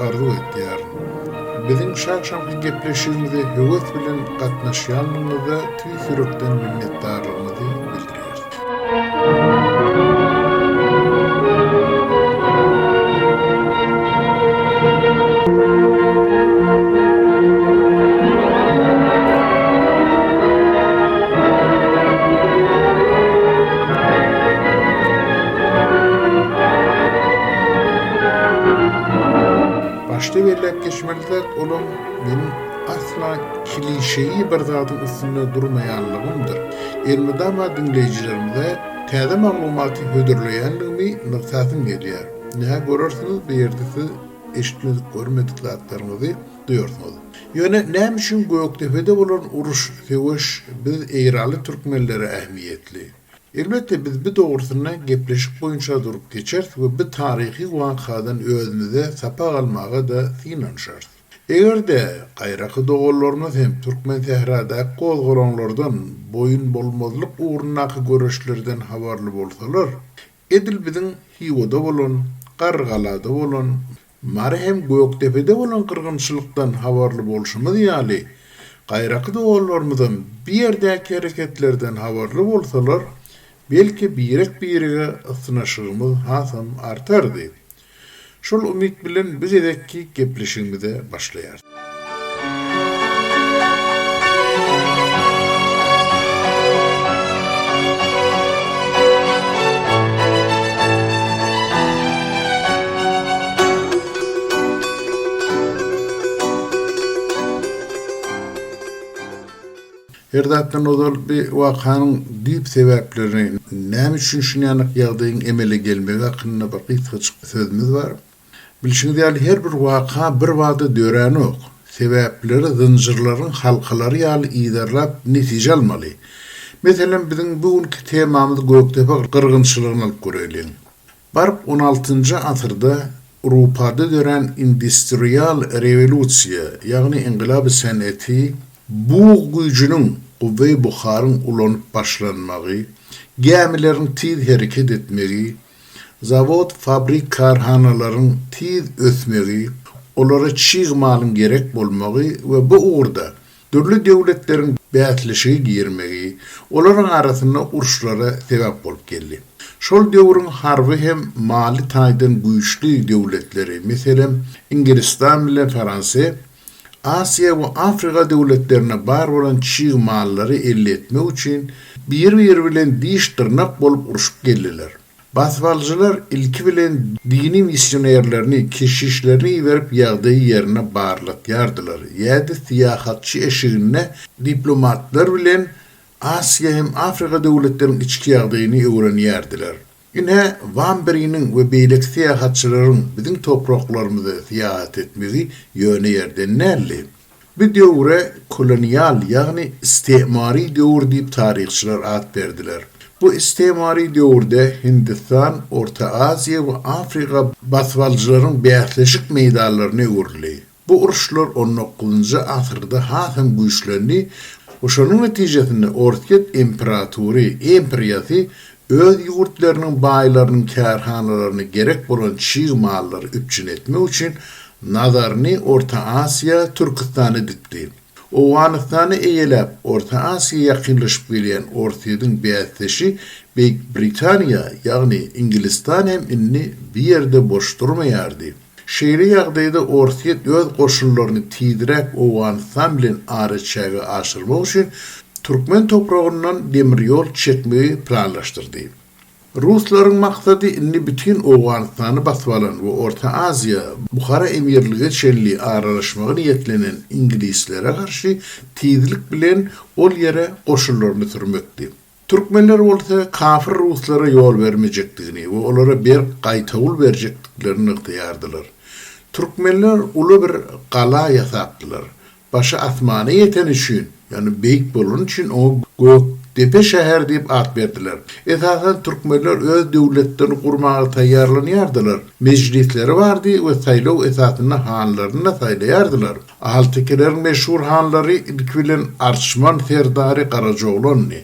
arzu etdiler. Bizim şakşamki gepleşigimizi höwet bilen gatnaşýanlygyňyza tüýs ýürekden minnetdarlygymyzy bildirýär. Başta verilip geçmeliler olan benim asla klişeyi bir zatın üstünde durmayanlığımdır. Elmidama dinleyicilerimize täze maglumaty hödürleýänligimi nıksatım geliyor. Näme görürsünüz bir yerde siz eşitmedik görmedik zatlarınızı duyuyorsunuz. Ýöne näme üçin Göktepe'de bolan uruş seweş biz eýraly türkmenlere ähmiýetli. Elbette biz bir doğrusuna gepleşik boyunca durup geçeriz ve bir tarihi vakadan özümüze sapa almağa da sinanşarız. Eğer de gayraki doğullarımız hem Türkmen sehrada kozgoranlardan boyun bolmazlık uğrunaki görüşlerden havarlı bolsalar, edil bizim Hivo'da bolan, Qargalada bolan, Marhem Göktepe'de bolan kırgınçılıktan havarlı bolşumuz ýaly, gayraki doğullarımızdan bir yerdeki hareketlerden havarlı bolsalar, belki birege ısınaşığımız hasam artardı. Şol umit bilen biz edekki gepleşigimize başlaýar. Herdatdan ozal bir wakanyň diýip sebäplerini näme üçin şunyanyk ýagdaýyň emele gelmegi hakynda bir gysgaçyk sözümüz bar. Bilşiňiz ýaly her bir waka bir wada döräni ok. Sebäpleri zynjyrlaryň halkalary ýaly iýdarlap netije almaly. Meselem biziň bugünkü temamyz Göktepe kırgınçylygyny alyp görelim. Barp 16-njy asyrda Awropada dören industrial rewolusiýa, ýagny inqilab san'aty bu gücünün kuvve buharın ulanıp başlanmağı, gemilerin tiz hareket etmeli, zavod, fabrik, karhanaların tiz ösmeli, onlara çiğ malın gerek bolmağı ve bu uğurda türlü devletlerin bätleşigi girmegi, onların arasında uruşlara sebep bolup geldi. Şol döwrüň harby hem mali taýdan güýçli devletleri, meselem Ingilistan bilen Fransa, Asya ve Afrika devletlerine bar olan çiğ malları elde etmek için bir bilen diş tırnak bolup uruşup geldiler. Basvalcılar ilki bilen dini misyonerlerini, keşişlerini verip ýagdaý yerine barlatyardylar. Ýa-da siýahatçy eşigine diplomatlar bilen Asya hem Afrika devletlerinin içki ýagdaýyny öwrenýärdiler. Yine Van Beriniň we beýlek siýahatçylaryň biziň topraklarymyza siýahat etmegi ýöne ýerden näli. Bir döwre kolonial ýagny istimari döwür diýip taryhçylar ad berdiler. Bu istimari döwürde Hindistan, Orta Asya we Afrika basvalcılaryň bähleşik meýdanlaryny öwürli. Bu uruşlar 19-njy asyrda hasam güýçlendi. Oşonuň netijesinde Orta imperatory, imperiýasy öz ýurtlarynyň baýlarynyň kärhanalaryny gerek bolan çiğ mallary üpçün etmek üçin nazaryny Orta Asya, Türkistany dipdi. Owganystany eýelep Orta Asya ýakynlaşyp gelýän ortaýyň bätleşi Beýik Britaniýa, ýagny Ingilistan hem inni bir ýerde boş durmaýardy. Şeýle ýagdaýda ortaýy öz goşunlaryny tiýdirek Owganystan bilen araçagy aşyrmak üçin Türkmen toprağından demir yol çekmeyi planlaştırdı. Ruslaryň maksady inni bütün Owganystany baswalan we Orta Asya Buhara emirligi şenli aralaşmagy niýetlenen ingilislerle garşy tiýizlik bilen ol ýere goşunlaryny sürmekdi. Türkmenler bolsa kafir Ruslara ýol bermejekdigini we olara bir gaýtawl berjekdiklerini ykdyýardylar. Türkmenler uly bir gala ýasapdylar. Başa asmana ýeten üçin, yani beýik bolan üçin o Göktepe şäher diýip ad berdiler. Esasen Türkmenler öz döwletlerini gurmaga taýýarlanýardylar. Meclisleri bardy we saýlaw esasyna hanlaryny saýlaýardylar. Altykilerin meşhur hanlary ilk bilen Arçman Serdary Karacaoğlanny.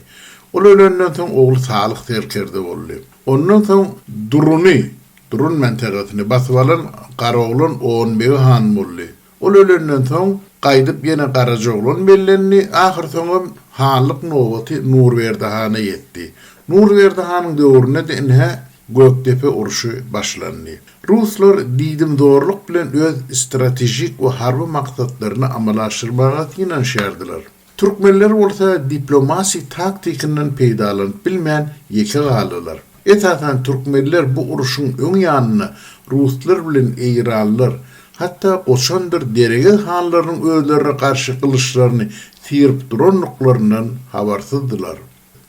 Ol ölenden soň ogly Salyk Serkerde boldy. Ondan soň Duruny, durun menteqetini basyp alan Garaglan Oğunbegi han boldy. Ol ölenden soň gaýdyp ýene Garajoglan bellenni, ahyr soňam hanlyk nowaty Nurberdi hana ýetdi. Nurberdi hanyň döwründe de inhe Göktepe uruşy başlandy. Ruslar diýdim zorluk bilen öz stratejik we harby maksatlaryny amala aşyrmaga ýynanşýardylar. Türkmenler bolsa diplomasi taktikinden peýdalanyp bilmän ýeke galylar. Esasen Türkmenler bu uruşyň öň ýanyny Ruslar bilen eýranlar, hatta oşandyr derege hanlarynyň özlerine karşı kılıçlaryny tirip duranlyklarynyň habarsızdylar.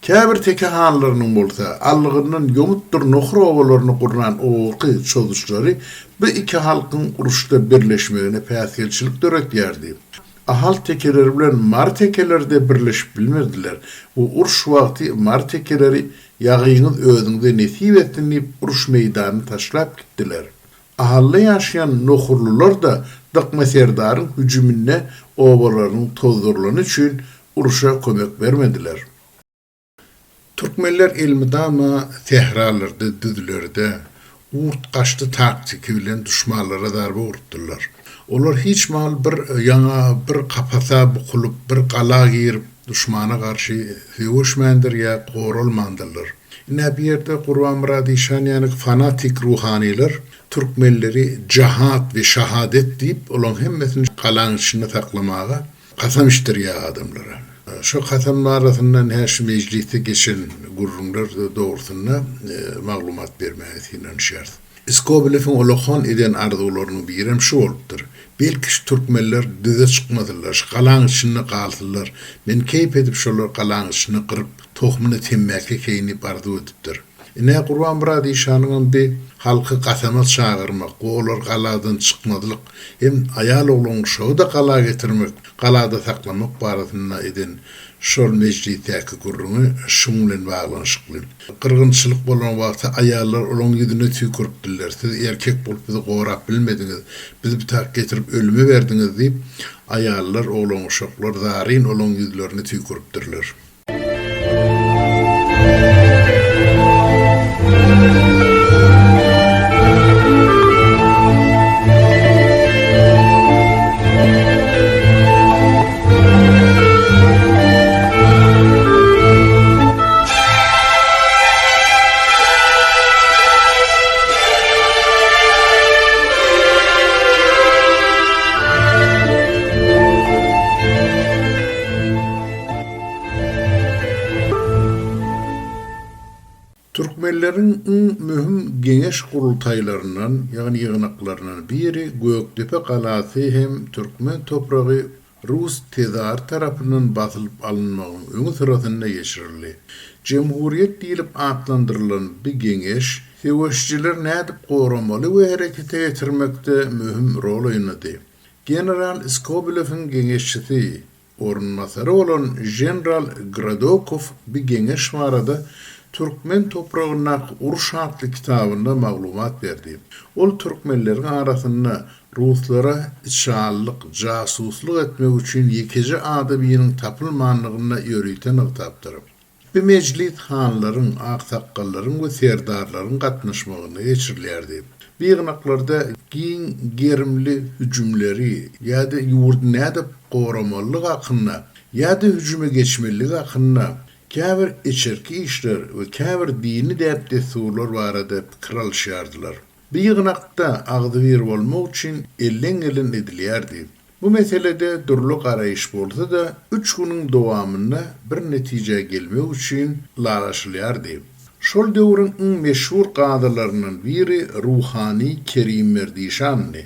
Käbir teke hanlarynyň bolsa allygynyň ýomutdyr nohra owalaryny guran oky çözüşleri bu iki halkyň uruşda birleşmegine päsgelçilik döretýärdi. Ahal tekeleri bilen mar tekeleri de birleşip bilmediler. Bu uruş wagty mar tekeleri ýagynyň özüňde nesip etdiňi uruş meýdanyny taşlap gitdiler. Ahalda ýaşaýan nohurlular da Dıkma Serdaryň hüjümine owalarynyň tozdurlany üçin uruşa kömek bermediler. Türkmenler elmidama tehralarda, düzlerde urt kaçtı taktiki bilen düşmanlara darbe urtdular. Olar hiç mal bir ýaňa bir kapasa bukulup bir gala girip düşmana karşı hüwüşmendir ya gorulmandylar. Ine bir yerde Gurban Murad Işan ýani fanatik ruhaniler Türkmenleri cihat ve şahadet deyip olan hemmesini galan içinde saklamaga kasam iştirýär adamlara. Şu kasamlar arasından her meclisi geçen gurrunlar doğrusunda maglumat bermäge ýynanşýar. Iskobilefin olokhan eden arzuwlarynyň birem şu bolupdyr. Belki Türkmenler düze çykmadylar, galan içinde galdylar. Men keyip edip şolar galan içinde gyryp tohmuny temmäke keýinip arzu edipdir. Ine Gurban Murad Işanyň bir halky kasama çağırmak, olar galadan çykmadylyk, hem ayal oglaň şoda gala getirmek, galada saklamak barasynda eden şol meclisdäki gurruny şuňlan baglanşykly. Kırgynçylyk bolan wagtda ayallar olaň ýüzüne tüküripdiler. Siz erkek bolup bizi gorap bilmediňiz, bizi bir tak getirip ölüme berdiňiz diýip ayallar olaň uşaklar zaryn olaň ýüzlerini tüküripdirler. Türkmenlerin mühim geňeş gurultaýlaryndan, ýagny ýygnaklarynyň biri Göktepe galasy hem Türkmen topragy Rus tezar tarapyndan basylyp alynmagyň öňü sırasynda geçirildi. Cemhuriyet diýilip adlandyrylan bir geňeş seweşçiler nädip goramaly we herekete getirmekde mühim rol oýnady. General Iskobilefin geňeşçisi ornmasary bolan General Gradokov bir geňeş barada Türkmen toprağına uruş adlı kitabında maglumat berdi. Ol Türkmenlerin arasında Ruslara içallık, casusluk etmek için yekeji adabiyenin tapılmanlığına yörüyten ıhtaptır. Bir meclis hanların, aksakkalların ve serdarların katnaşmağına geçirilerdi. Bir ýygnaklarda giň gerimli hüjümleri ýa-da ýurdu nädip goramalyk hakyna ýa-da hüjüme geçmelik hakyna käbir içerki işler we käbir dini däpde suwlar barada pikir alşýardylar. Bir ýygnakda agdyr bolmak üçin elden edilýärdi. Bu meselede durluk arayış bolsa da 3 günüň dowamynda bir netije gelmek üçin laraşylýardy. Şol döwrüň meşhur gadylarynyň biri Ruhani Kerim Merdişanny.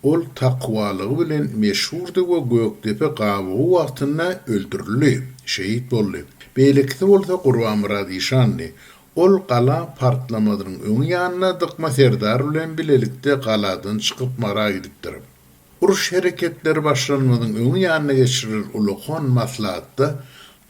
Ol takwalygy bilen meşhurdy we Göktepe gabugy wagtynda öldürildi, şehit boldy. Beýlekde bolsa Gurban Murad Işanny. Ol gala partlamadyň öň ýanyna Dıkma Serdar bilen bilelikde galadan çykyp mara gidipdir. Uruş hereketleri başlanmadyň öň ýanyna geçirir ulukhan maslahatda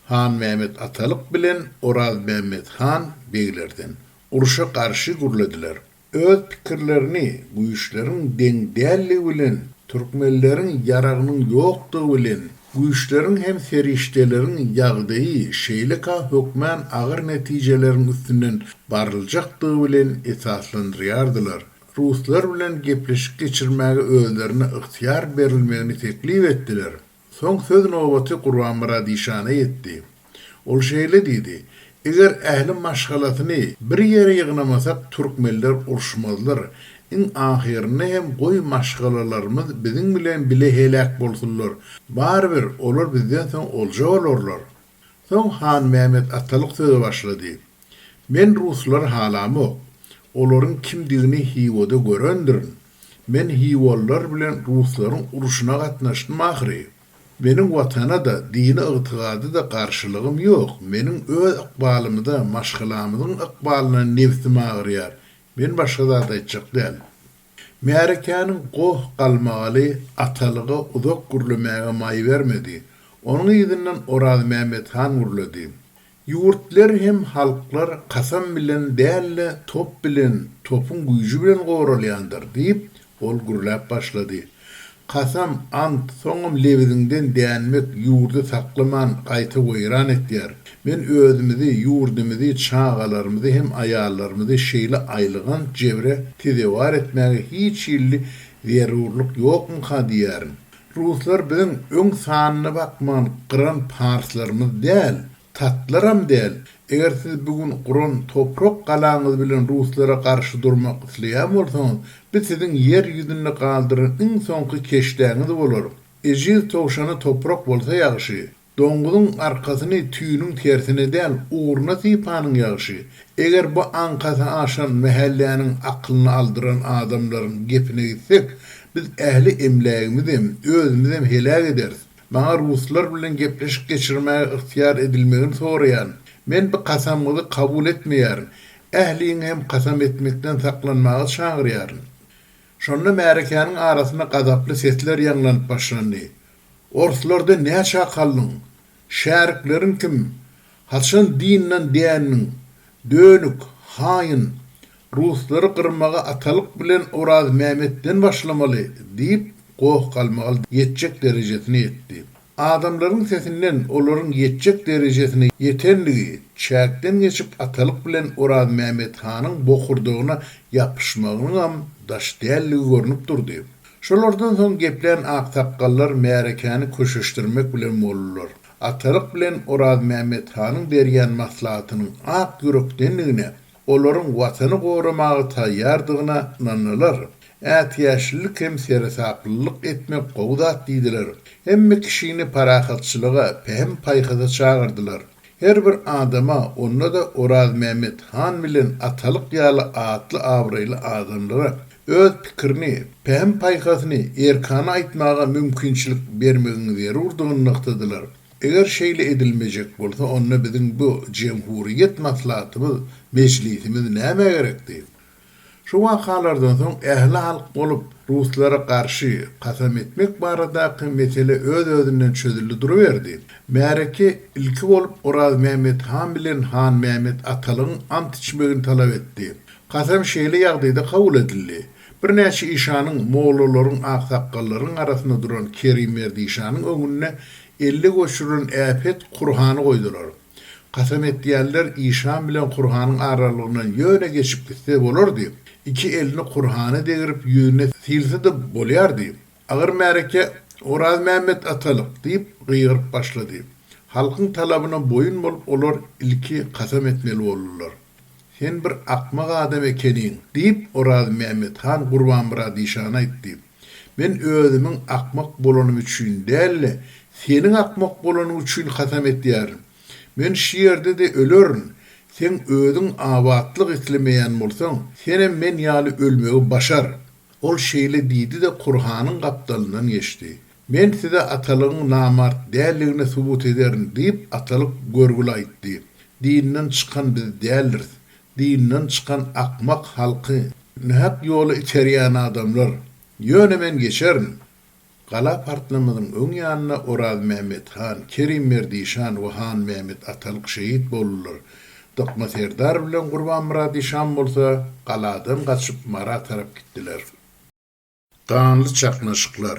Han Mehmet Atalyk bilen Oraz Mehmet Han beýlerden uruşa karşı gurladylar. Öz pikirlerini bu işlerin deňdälligi bilen Türkmenlerin yaragynyň ýokdugy bilen bu işlerin hem feriştelerin ýagdaýy şeýlika hökmän agyr netijelerin üstünden baryljakdygy bilen esaslandyrýardylar. Ruslar bilen gepleşik geçirmäge özlerine ıhtiyar berilmegini teklif etdiler. Soň söz nobaty Gurban Murad Işana ýetdi. Ol şeýle diýdi: "Eger ähli maşgalatyny bir ýere ýygnamasak türkmenler urşmazlar. In ahirine hem goý maşgalalarymyz biziň bilen bile helak bolsunlar. Barbyr olar bizden soň olja bolarlar." Soň Han Mehmet Atalyk söze başlady. "Men Ruslar halamok. Olaryň kimdigini hiwoda görendirin. Men hiwollar bilen Ruslaryň uruşuna gatnaşdym ahry. Meniň watana da, dini ygtygady da garşylygym ýok. Meniň öz ykbalymy da maşgalamyň ykbalyna nefsim agyrýar. Men başga zat aýtjak däl. Märekanyň goh galmaly atalygy uzak gürlemäge maý bermedi. Onuň ýygynyň Oraz Mehmet Han gürledi. Ýurtlar hem halklar kasam bilen dälle top bilen, topun güýji bilen goralýandyr diýip ol gürläp başlady. Kasam ant soňum lebidinden dänmek ýurdu saklaman gaýta goýran etýär. Men özümizi, ýurdumuzy, çağalarymyzy hem aýallarymyzy şeýle aýlygan jebre tezewar etmäge hiç ýylly zerurlyk ýokmy ha diýärin. Ruslar biziň öň sanyna bakman gyran parslarymyz däl, tatlaram däl. Eger siz bugün guran toprak galaňyz bilen Ruslara garşy durmak isleýän bolsaňyz, biz siziň ýer ýüzünde galdyran iň soňky keşdäňiz bolar. Ejil towşany toprak bolsa ýagşy, doňguzyň arkasyny tüýüniň tersine däl, uğruna sypanyň ýagşy. Eger bu ankasy aşan mehelläniň aklyny aldyran adamlaryň gepine gitsek, biz ähli emlägimizem, özümizem helak ederiz. Maňa Ruslar bilen gepleşik geçirmäge ıhtiýar edilmegini soraýan. Men bu kasamyny kabul etmeýärin. Ähliň hem kasam etmekden saklanmagy çagyrýaryn. Şonda Märekanyň arasyna gazaply sesler ýanlanyp başlandy. "Orslarda näçe kaldyň? Şäheriklerin kim? Haçan dinlen diýäniň? Dönük, haýyn, Ruslary gyrmaga Atalyk bilen Oraz Mehmetden başlamaly" diýip goh galmaly ýetjek derejesine ýetdi. Adamlaryň sesinden olaryň ýetjek derejesine ýetenligi çäkden geçip Atalyk bilen Oraz Mehmet Hanyň bokurdygyna ýapyşmagynyň daş dälligi görnüp durdy. Şolardan soň geplen aksakallar Märekany köşeşdirmek bilen bolurlar. Atalyk bilen Oraz Mehmet Hanyň berýän maslahatynyň ak ýürekdenligine, olaryň watany goramagy taýýardygyna inanýarlar. Ätiyäşlik hem seresaplylyk etmek gowdat diýdiler. Hemme kişini parahatçylyga, pehem paýhada çağırdylar. Her bir adama, onda da Oraz Mehmet Han bilen Atalyk ýaly atly awraýly adamlara öz pikirini, pehem paýhasyny erkana aýtmaga mümkinçilik bermegini zerurdygyny nykdydylar. Eger şeýle edilmejek bolsa, onda biziň bu jemhuriýet maslahatymyz, meclisimiz näme gerekdi? Şu wakalardan soň ähli halk bolup Ruslara garşy kasam etmek baradaky mesele öz-özünden çözüldi duruverdi. Märeki ilki bolup Oraz Mehmet Han bilen Han Mehmet Atalyň ant içmegini talap etdi. Kasam şeýle ýagdaýda kabul edildi. Bir näçe işanyň, mollalaryň, aksakallaryň arasynda duran Kerim Merdi işanyň öňüne 50 goşurun äpet Kurhany goýdular. Kasam etdiýärler işan bilen Kurhanyň aralygyndan ýöne geçip gitse bolardy. İki elini Kurhan'a degirip yüzüne silse de bolýardy. Agyr Märeke Oraz Mehmet Atalyk diýip gıýgyryp başlady. Halkyň talabyna boyun bolup olar ilki kasam etmeli bolurlar. "Sen bir akmak adam ekeniň" diýip Oraz Mehmet Han Gurban Murad Işana aýtdy. "Men özümiň akmak bolanym üçin dälle, seniň akmak bolanyň üçin kasam etýärim. Men şiýerde de ölerin. Sen özüň awatlyk islemeýän bolsaň, senem men ýaly ölmegi başar." Ol şeýle diýdi de Kurhanyň gapdalyndan geçdi. "Men size Atalygyň namart dälligine subut ederim" diýip Atalyk görgüli aýtdy. "Dinden çykan biz däliriz. Dinden çykan akmak halky, nähak ýoly içerýän adamlar. Ýöne men geçerim." Gala partlamynyň öň ýanyna Oraz Mehmet Han, Kerim Merdi Işan we Han Mehmet Atalyk şehit bolurlar. Dokma Serdar bilen Gurban Murad Işan bolsa galadan gaçyp Mara tarap gitdiler. Kanly çaknaşyklar.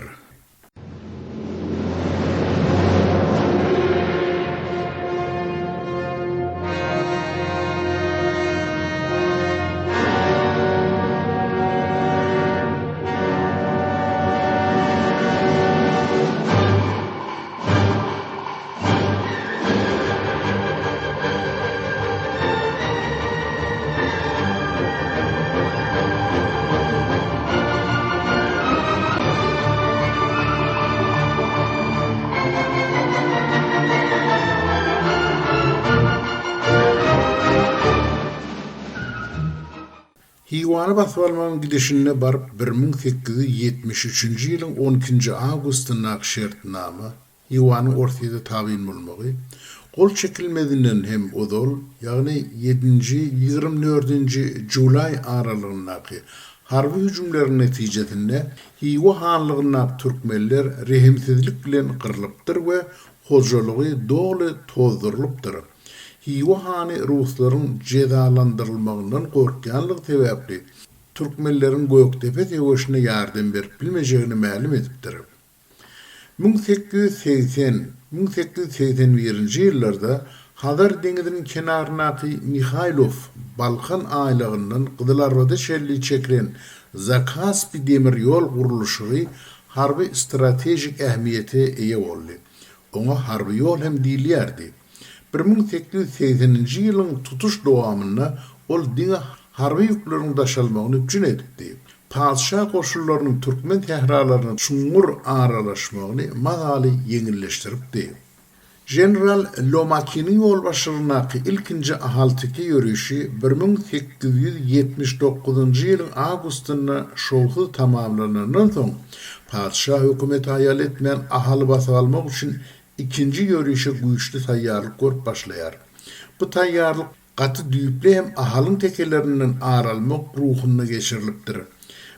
Hiwany basyp almagyň gidişine baryp 1873 ýylyň 12-nji awgustyna şertnama Hiwanyň ortaýa tabiň bolmagy, gol çekilmedinden hem odol, ýagny 7-nji 24-nji Julay aralygyndaky harby hüjümleriň netijesinde Hiwa hanlygyna türkmenler rehimsizlik bilen gyrylypdyr we hojalygy doly tozdurylypdyr. Hiwa hany ruslaryň cezalandyrylmagyndan gorkýanlygy sebäpli türkmenleriň Göktepe teweşine ýardam berip bilmejegini ma'lum edipdir. 1880-1881-nji ýyllarda Hazar deňiziniň kenarynaky Mikhailov Balkan aýlygyndan Gyzylarwada şelli çekilen Zakaspi demir ýol gurulşy harby stratejik ähmiýete eýe boldy. Oňa harby ýol hem diýilýärdi. 1880-nji ýylyň tutuş dowamyna ol diňe harby ýükleriň daşalmagyny üçin etdi. Padşah koşullarynyň türkmen tehralarynyň çuňur aralaşmagyny magali ýeňilleşdiripdi. General Lomakiniň ýolbaşçylygynaky ilkinji ahaltyky ýörüşi 1879-njy ýylyň awgustyna şowhy tamamlanandan soň padşah hökümeti aýal etmeýän ahaly basyp almak üçin ikinji ýörüşe güýçli taýýarlyk görüp başlaýar. Bu taýýarlyk gaty düýpli hem ahalyň tekelerinden aralmak ruhuny geçirilipdir.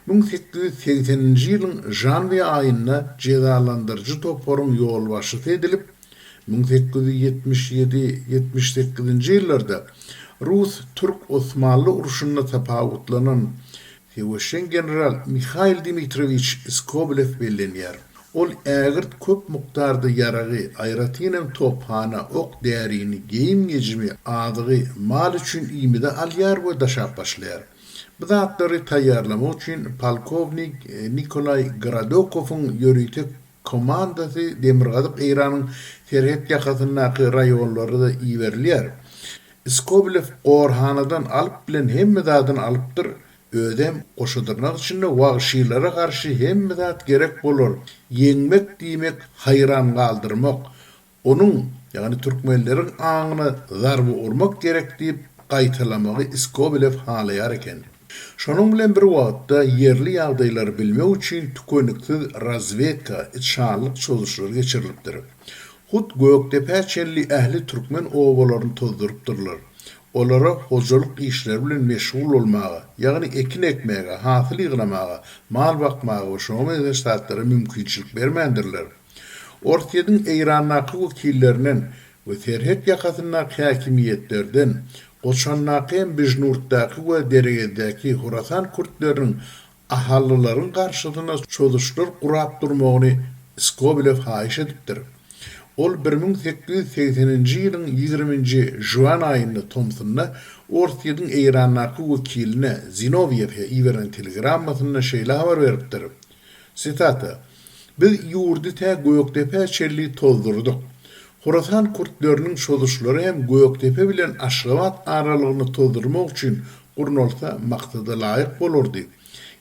1880-nji ýylyň janwiýe aýynda cezalandyrjy toporyň ýolbaşçysy edilip 1877-78-nji ýyllarda Rus-Türk Osmanly uruşunda tapawutlanan Teweşen general Mikhail Dimitrievich Skobelev bellenýär. Ol ägirt köp mukdarda yaragy, aýratynam tophana, ok därini, geyim gejimi, adygy, mal üçin iýmide alýar we daşap başlaýar. Bu zatlary taýýarlamak üçin polkovnik Nikolay Gradokowyň ýöritek komandasy Demirgazyk Eýranyň Serhet ýakasyndaky raýonlary da iýerilýär. Skobelev Gorhanadan alyp bilen hemme zadyny alypdyr. Ödem koşudurnak içinde wagşylara garşy hemme zat gerek bolar. Ýeňmek diýmek hayran galdyrmak. Onuň, ýagny türkmenleriň aňyna zarby urmak gerek diýip gaýtalamagy Skobelev halaýar eken. Şonuň bilen bir wagtda ýerli ýagdaýlary bilmek üçin tükeniksiz razvedka, itşanlyk çözüşleri geçirilipdir. Hut Göktepe çelli ähli türkmen owalaryny tozdurypdyrlar. Olara hojalyk işleri bilen meşgul bolmagy, ýagny ekin ekmäge, hasyl ýygnamagy, mal bakmagy we şoňa eşdatlara mümkinçilik bermendirler. Ortaýadyň Eýrannaky wekillerinden we Serhet ýakasyndaky häkimiýetlerden, Goçannaky hem Bijnurtdaky we Deregedäki Horasan kurtlarynyň ahallylaryň garşysyna çözüşler gurap durmagyny Skobelev haýyş edipdir. Ol 1880-nji ýylyň 20-nji juan aýynda Tomsonda Ortaýadyň Eýrannaky wekiline Zinovýew'e iweren telegrammasyna şeýle habar beripdir. Sitata: "Biz ýurdy tä Göktepe çelli tozdurdyk. Horasan kurtlarynyň şoluşlary hem Göktepe bilen Aşgabat aralygyny tozdurmak üçin gurnolsa maksada laýyk bolardy.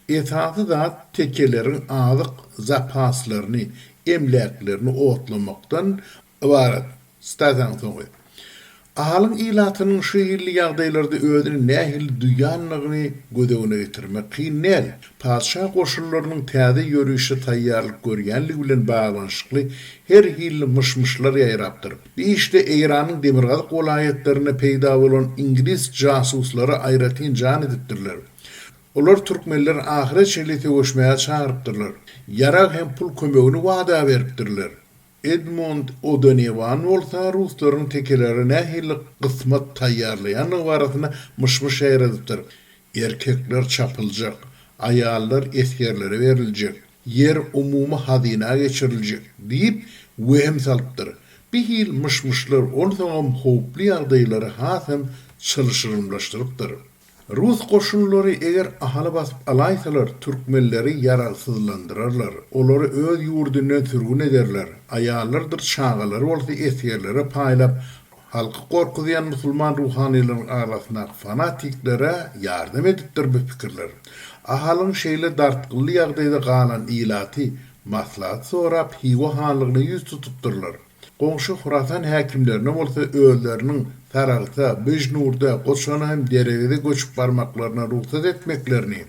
Esasy zat tekeleriň azyk zapaslaryny, emleklerini otlamakdan ibaret. Stadan soňy. Ahalyň ilatynyň şeýirli ýagdaýlarda özüni nähil duýanlygyny gödegine getirmek kynel. Padşah goşullarynyň täze ýörüşe taýýarlyk görýänligi bilen baglanyşykly her hilli mışmışlar ýaýrapdyr. Bu işte Eýranyň Demirgazyk welaýetlerine peýda bolan ingilis jasuslary aýratyn jan edipdirler. Olar türkmenler ahiret şeýle teweşmäge çağırypdyrlar. Ýarag hem pul kömegini wada beripdirler. Edmund O'Donovan bolsa ruslaryň tekelerine hili kısmat taýýarlaýanyň barasyna mışmış ýaýradypdyr. Erkekler çapyljak, aýallar eskerlere beriljek, yer umumy hazina geçiriljek diýip wehem salypdyr. Bir hil mışmışlar onsoňam howply ýagdaýlary hasam çylşyrymlaşdyrypdyr. Rus koşunları eger ahaly basyp alaýsalar türkmenleri yararsızlandyrarlar. Olary öz ýurdundan sürgün ederler. Aýallardyr, çağalar bolsa eskerlere paýlap halky gorkudýan musulman ruhanylaryň arasyna fanatiklere ýardam edipdir bu pikirler. Ahalyň şeýle dartgyly ýagdaýda galan ilaty maslahat sorap Hiwa hanlygyny ýüz tutupdyrlar. Goňşy Hurasan häkimlerine bolsa öýleriniň Taragta, Bejnurda, Goşana hem deregede göçüp barmaklaryna ruhsat etmeklerini,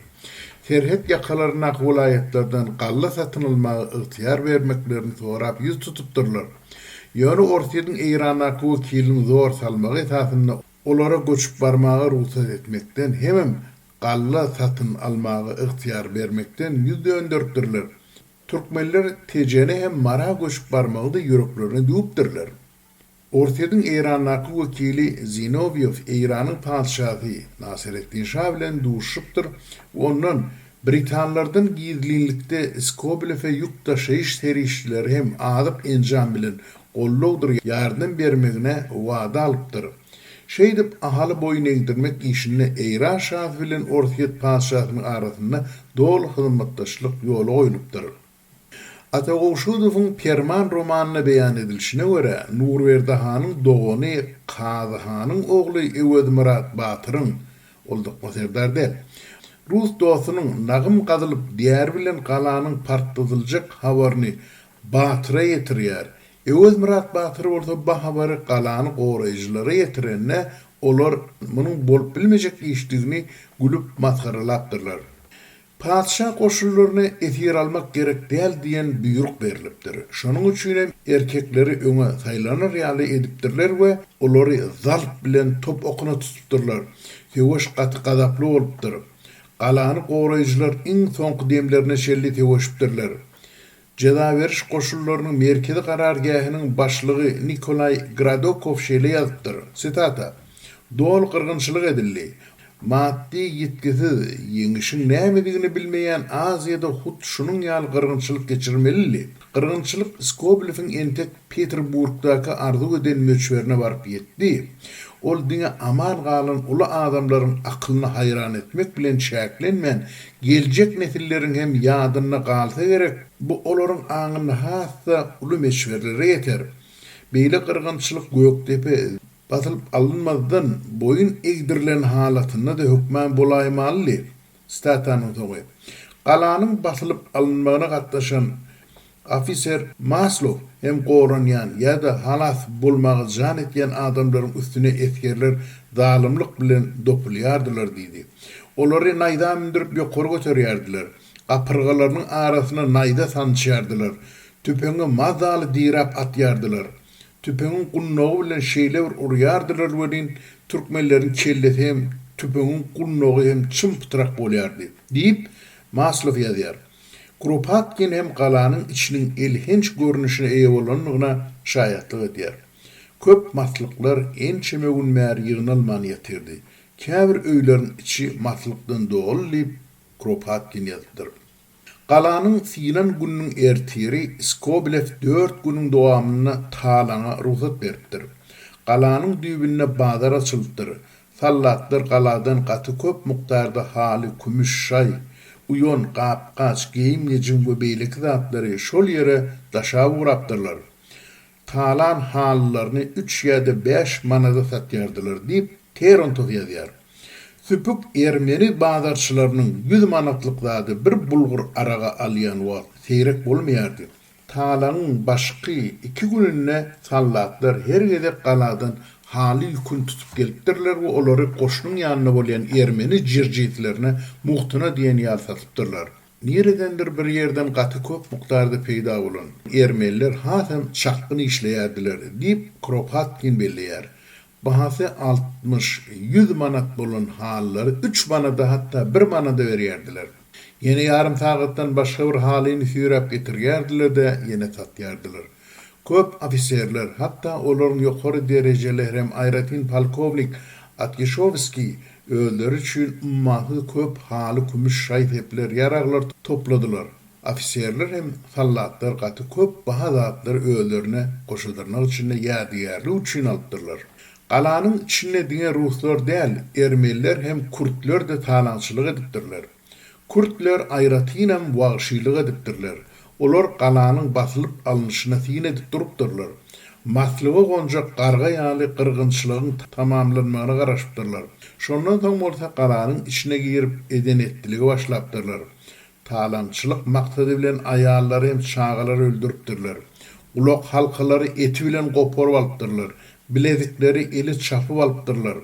terhet yakalaryna vilayetlerden galla satynylmagy ıhtiýar bermeklerini sorap ýüz tutupdyrlar. Ýöne Ortiýadyň Eýranaky wekiliniň zor salmagy esasynda olara göçüp barmagy ruhsat etmekden hemem galla satyn almagy ıhtiýar bermekden ýüz döndüripdirler. Türkmenler tejene hem mara göçüp barmagy da ýüreklerine düýüpdirler. Ortiýadyň Eýranaky wekili Zinoviev Eýranyň padşahy Nasireddin Şah bilen duşupdyr. Ondan Britanlardan gizlilikde Skobelew'e ýük taşyýyş serişçileri hem adyp enjam bilen gollawdyr ýardym bermegine wada alypdyr. Şeýdip ahaly boyun egdirmek işine Eýran şah bilen Ortiýat padşahynyň arasynda dol hyzmatdaşlyk ýoly goýulypdyr. Atagoşudowyň Perman romanyna beýan edilişine görä Nurwerdi hanyň dogany Kazy hanyň ogly Ewedmirat Batyryň oldukma serdar del. Rus dostunyň nagym gazylyp diýär bilen galanyň partladyljak habaryny Batyra ýetirýär. Ewedmirat Batyr bolsa bu habary galany goraýjylary ýetirenne olar munyň bolup bilmejek işdigini gülüp masgaralapdyrlar. Padşah koşullarını etir almak gerek däl diýen buyruk berilipdir. Şonuň üçin hem erkekleri öňe saýlanır ýaly edipdirler we olary zalp bilen top okuna tutupdyrlar. Teweş gaty gazaply bolupdyr. Galany goraýjylar iň soňky demlerine şelli teweşipdirler. Ceza veriş koşullarının merkezi karargahynyň başlygy Nikolay Gradokov şeýle ýazypdyr. Sitata: "Dol kırgınçylyk edildi. Maddi yetkisiz ýeňişiň nämedigini bilmeýän Aziýada hut şunuň ýaly kırgınçylyk geçirmeli. Kırgınçylyk Skobelew'iň entek Peterburgdaky arzu eden möçberine baryp ýetdi. Ol diňe aman galan uly adamlaryň akylyny hayran etmek bilen çäklenmän geljek nesilleriň hem ýadyna galsa gerek. Bu olaryň aňyny hassa uly meşwerlere ýeter. Beýle kırgınçylyk Göktepe batılıp alınmadan boyun egdirilen halatında da hükmen bolaýmaly. Statanyň togy. Galanyň batılıp alınmagyna gatnaşan ofiser Maslov hem goranýan ýa-da halas bolmagy jan etýän adamlaryň üstüne etkerler zalymlyk bilen dopulýardylar diýdi. Olary naýda mindirip ýokary göterýärdiler. Apyrgalarynyň arasyna naýda sançýardylar. Tüpeňe mazaly dirap atýardylar. Tüpeňin gulnogy bilen şeýle bir urýardylar welin türkmenleriň kellesi hem tüpeňin gulnogy hem çymputyrak bolýardy diýip Maslov ýazýar. Kropotkin hem galanyň içiniň elhinç görnüşine eýe bolanlygyna şaýatlyk edýär. Köp matlyklar ençeme günmär ýygnalman ýetirdi. Käbir öýleriň içi matlykdan dolup Kropotkin ýazdyr. Galanyň filan günüň ertiri Skobelew 4 günüň dowamyna talana ruhsat beripdir. Galanyň düýbüne bazar açylypdyr. Sallatlar galadan gaty köp mukdarda haly kümüş şaý, uyon gapgaç geyim ýejim we beýleki zatlary şol ýere daşa urapdyrlar. Talan hallaryny 3 ýa-da 5 manada satýardylar diýip Terontov ýazýar. Süpük Ermeni bazarçylarynyň 100 manatlyk zady bir bulgur araga alýan wagt seýrek bolmaýardy. Talanyň başky 2 gününe sallatlar her gede galadan haly ýükün tutup gelipdirler we olary goşnuň ýanyna bolýan Ermeni jirjitlerine muhtuna diýen ýal satypdyrlar. Niredendir bir ýerden gaty köp mukdarda peýda bolan Ermeniler hasam çakgyny işleýärdiler diýip Kropotkin belleýär. Bahasy 60-100 manat bolan hallary 3 manada hatda 1 manada berýärdiler. Ýene ýarym sagatdan başga bir halyny süýräp getirýärdiler de ýene satýardylar. Köp ofiserler hatda olaryň ýokary derejeleri hem Ayratin polkovnik Atyeshovski öýleri üçin ummaty köp haly kümüş şaý tepler ýaraglar topladylar. Ofiserler hem sallatlar gaty köp baha zatlar öýlerine goşuldyrynak üçin ýa-diýärli üçin alypdyrlar. Galanyň içine diňe ruslar däl, Ermeniler hem Kurtlar da talançylyk edipdirler. Kurtlar Ayratinam wagşylyk edipdirler. Olar galanyň basylyp alynışyna tin edip durupdyrlar. Maslygy gonjak garga ýaly kırgınçylygyň tamamlanmagyna garaşypdyrlar. Şondan soň bolsa galanyň içine girip eden etdiligi başlapdyrlar. Talançylyk maksady bilen aýallary hem çağalar öldüripdirler. ulak halkaları eti bilen goparyp alypdyrlar. Bilezikleri eli çapyp alypdyrlar.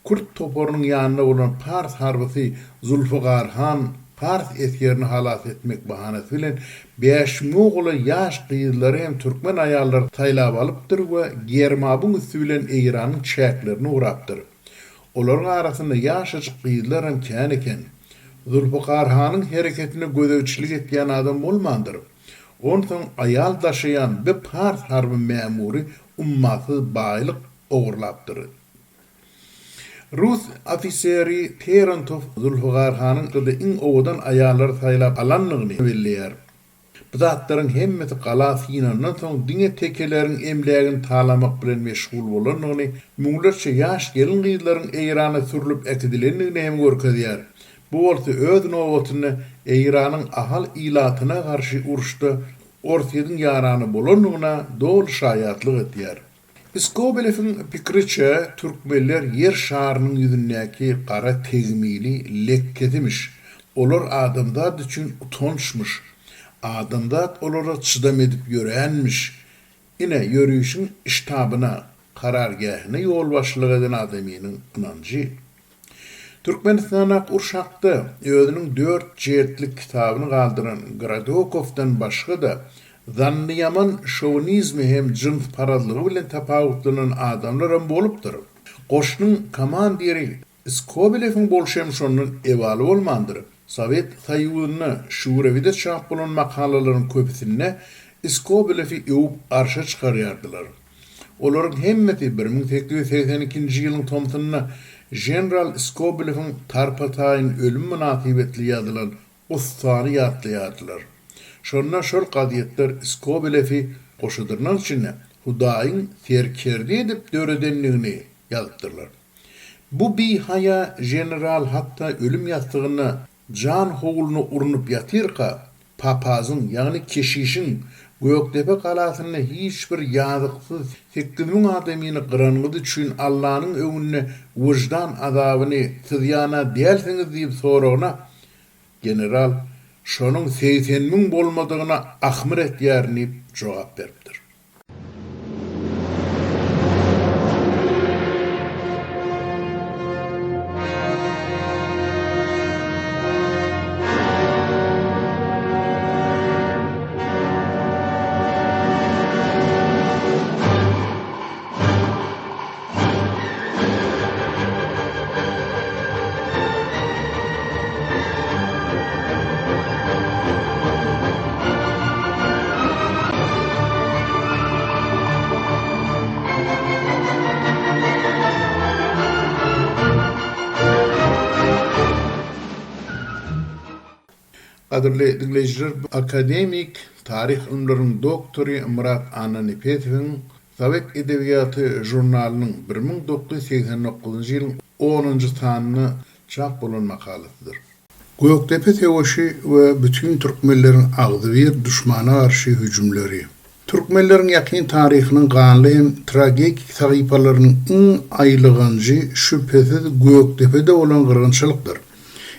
Kurt toporunun ýanynda bolan Pars harbysy Zulfigar Han Pars eskerini halas etmek bahanasy bilen 5 moğuly ýaş gyzlary hem türkmen aýallary taýlap alypdyr we Germabyň üstü bilen Eýranyň çäklerini urapdyr. Olaryň arasynda ýaşaçyk gyzlar hem kän eken. Zulfigar Hanyň hereketine gözegçilik etýän adam bolmandyr. Ondan aýal daşaýan bir Pars harby mämury ummaty baýlyk ogurlapdyr. Rus ofiseri Terentov Zulfigar Hanyň gydy iň owadan aýallary taýlap alanlygyny bilýär. Bu zatlaryň hemmeti gala synandan soň diňe tekeleriň emlägini talamak bilen meşgul bolanlygyny, müňlerçe ýaş gelin gyzlaryň Eýrana sürülip etidilenligini hem görkezýär. Bu bolsa öz nowatyny Eýranyň ahal ilatyna garşy uruşda Orsiýanyň ýarany bolanlygyna dol şaýatlyk etýär. Skobelew'in pikriçe Türkmenler yer şarynyň ýüzündäki gara tegmili lekkedimiş. Olar adamzat üçin utançmış. Adamzat olara çydam edip ýörenmiş. Ine ýörüşiň iştabyna, karargahyna ýol başlyk eden adamynyň ynanjy. Türkmenistana urşakda özüniň 4 jertlik kitabyny galdyran Gradokovdan başga da zanlyyaman şovinizmi hem jins paradlygy bilen tapawutlanan adamlar hem bolupdyr. Goşnyň komandiri Skobelew'in bolşemşonyň ewaly bolmandyr. Sowet Soýuzyny Şurawida çap bolan makalalaryň köpüsine Skobelew'i ýuwup arşa çykarýardylar. Olaryň hemmeti 1882-nji ýylyň tomtunyna General Skobelew'in tarpataýyn ölüm münasibetli ýazylan ustany ýatlaýardylar. Şonna şol gadyetler Skobelew'i goşudyrnan üçin Hudaýyň terkerdi edip döredenligini ýazypdyrlar. Bu bihaya general hatta ölüm ýastygyny can howluny urunup ýatyrka papazyň ýagny keşişiň Göktepe galasyny hiç bir ýazyksyz 8.000 adamyny gyranyňyz üçin Allahyň öňünde wujdan azabyny siz ýana diýelsiňiz diýip soragyna general şonuň 80.000 bolmadygyna ahmir etýärni jogap beripdir. Qadirli dinleyijiler, akademik tarih ünlülerinin doktori Murat Ananipetow'in Sowet Edebiýaty jurnalynyň 1989-njy ýylyň 10-njy sanyny çap bolan makalasydyr. Göktepe tegoşy we bütün türkmenleriň agdy bir düşmana garşy hüjümleri. Türkmenleriň ýakyn taryhynyň ganly hem tragik sahypalarynyň iň aýlyganjy şüphesiz Göktepede bolan gyrgynçylykdyr.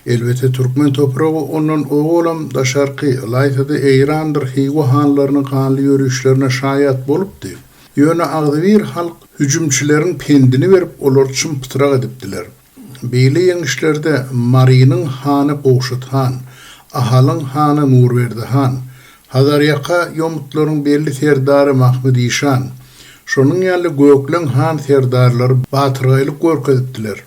Elbette Türkmen toprağı onun oğulam da şarkı laytada Eýrandyr Hiwa hanlarynyň ganly ýörüşlerine şaýat bolupdy. Ýöne agdyr halk hüjümçileriň pendini berip olar üçin pytrak edipdiler. Beýle ýeňişlerde Marynyň hany Gowşat han, Ahalyň hany Nurberdi han, Hazaryaka ýomutlaryň belli serdary Mahmud Işan, şonuň ýaly Göklen han serdarlary batyrgaýlyk görkezipdiler.